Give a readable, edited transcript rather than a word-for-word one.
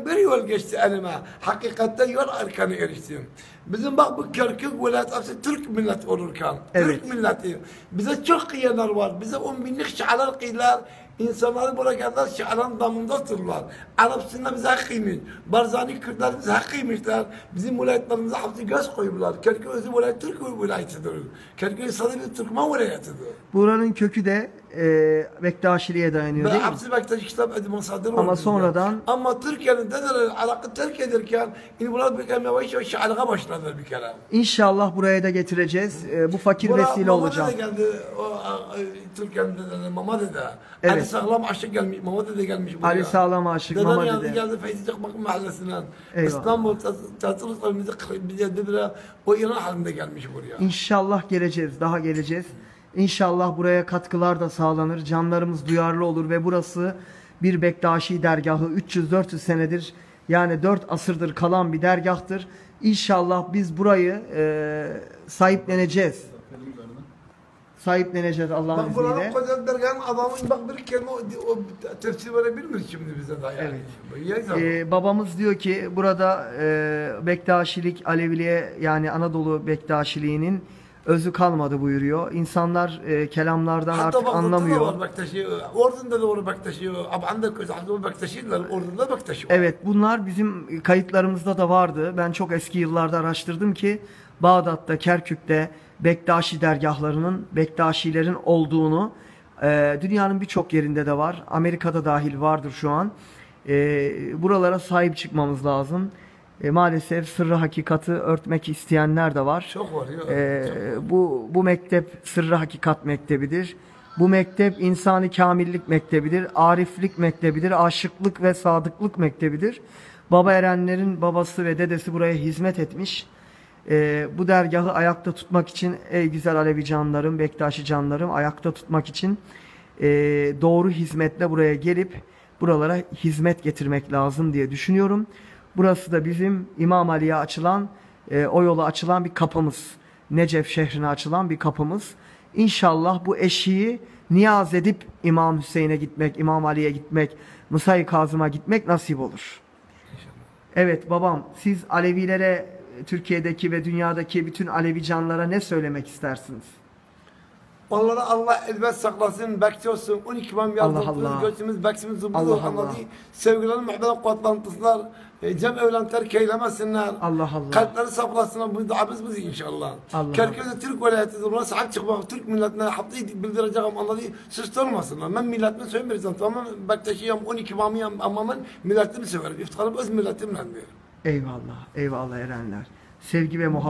Bir yol geçti elime. Hakikaten yol erkanı eriştim. Bizim bak bu Kerkük vilayet hepsi Türk millet olurken. Evet. Türk milleti. Bize çok kıyanlar var. Bize 10 binlik şialar kıyılar. İnsanları buraya geldiler şiaların damında dururlar. Arapsında bize hakkıymış. Barzani Kürtler bize hakkıymışlar. Bizim vilayetlerimize hepsi göz koyuyorlar. Kerkük özü vilayet Türk vilayetidir. Kerkük sadece Türkmen vilayetidir. Buranın kökü de Bektaşiliğe dayanıyor değil mi? Hepsi Bektaşi kitap edip Ama sonradan... Ama Türkiye'nin dedeleri alakı terk ederken bunlar bir kere yavaş yavaş şialığa başladılar bir kere. İnşallah buraya da getireceğiz. Bu fakir vesile olacağım. Mama Dede geldi. Türkiye'nin dedeleri Mama Dede. Evet. Ali Sağlam Aşık gelmiş. Mama Dede gelmiş buraya. Ali Sağlam Aşık, Mama Dede. Dedem geldi Feyzi Çakmak Mahallesi'nden. Eyvallah. İstanbul Tatlısı bize dediler. O İran halinde gelmiş buraya. İnşallah geleceğiz. Daha geleceğiz. İnşallah buraya katkılar da sağlanır. Canlarımız duyarlı olur ve burası bir Bektaşi dergahı. 300-400 senedir yani 4 asırdır kalan bir dergahtır. İnşallah biz burayı sahipleneceğiz. Sahipleneceğiz Allah'ın Bak izniyle. buranın koca dergahın adamın bak bir kelime o tefsir verebilir mi şimdi bize daha yani? Evet. Babamız diyor ki burada Bektaşilik, Aleviliğe yani Anadolu Bektaşiliğinin özü kalmadı buyuruyor. İnsanlar kelamlardan hatta artık anlamıyor. Hatta Bektaşi, Ordun'da da var Bektaşi, Abanda Köy'de Bektaşi'ler, Ordun'da Bektaşi var. Evet, bunlar bizim kayıtlarımızda da vardı. Ben çok eski yıllarda araştırdım ki Bağdat'ta, Kerkük'te Bektaşi dergahlarının, Bektaşilerin olduğunu dünyanın birçok yerinde de var. Amerika'da dahil vardır şu an. Buralara sahip çıkmamız lazım. Maalesef sırrı hakikati örtmek isteyenler de var. Çok var ya. Bu mektep sırrı hakikat mektebidir. Bu mektep insani kamillik mektebidir. Ariflik mektebidir. Aşıklık ve sadıklık mektebidir. Baba erenlerin babası ve dedesi buraya hizmet etmiş. Bu dergahı ayakta tutmak için ey güzel Alevi canlarım, Bektaşi canlarım ayakta tutmak için doğru hizmetle buraya gelip buralara hizmet getirmek lazım diye düşünüyorum. Burası da bizim İmam Ali'ye açılan, o yola açılan bir kapımız. Necef şehrine açılan bir kapımız. İnşallah bu eşiği niyaz edip İmam Hüseyin'e gitmek, İmam Ali'ye gitmek, Mısay-ı Kazım'a gitmek nasip olur. Evet babam, siz Alevilere, Türkiye'deki ve dünyadaki bütün Alevi canlara ne söylemek istersiniz? Onlara Allah elbet saklasın, bekçi olsun. 12 imam yardımcımız, göçümüz, bekçimiz, zımbız olmalı. Sevgilerin muhabbeden kuatlantısılar, cem evlentiler keylemesinler. Allah Allah. Kalpleri saplasınlar, bu duamız biz inşallah. Kerkük'te Türk vilayetidir, buna sahip çıkmak, Türk milletine haftayı bildireceğim, onları susturmasınlar. Ben milletimi söylemeyeceğim, tamam Bektaşiyim, 12 imamıyım ama ben milletimi severim. İftiharım öz milletimle diyor. Eyvallah, eyvallah erenler. Sevgi ve muhabbet.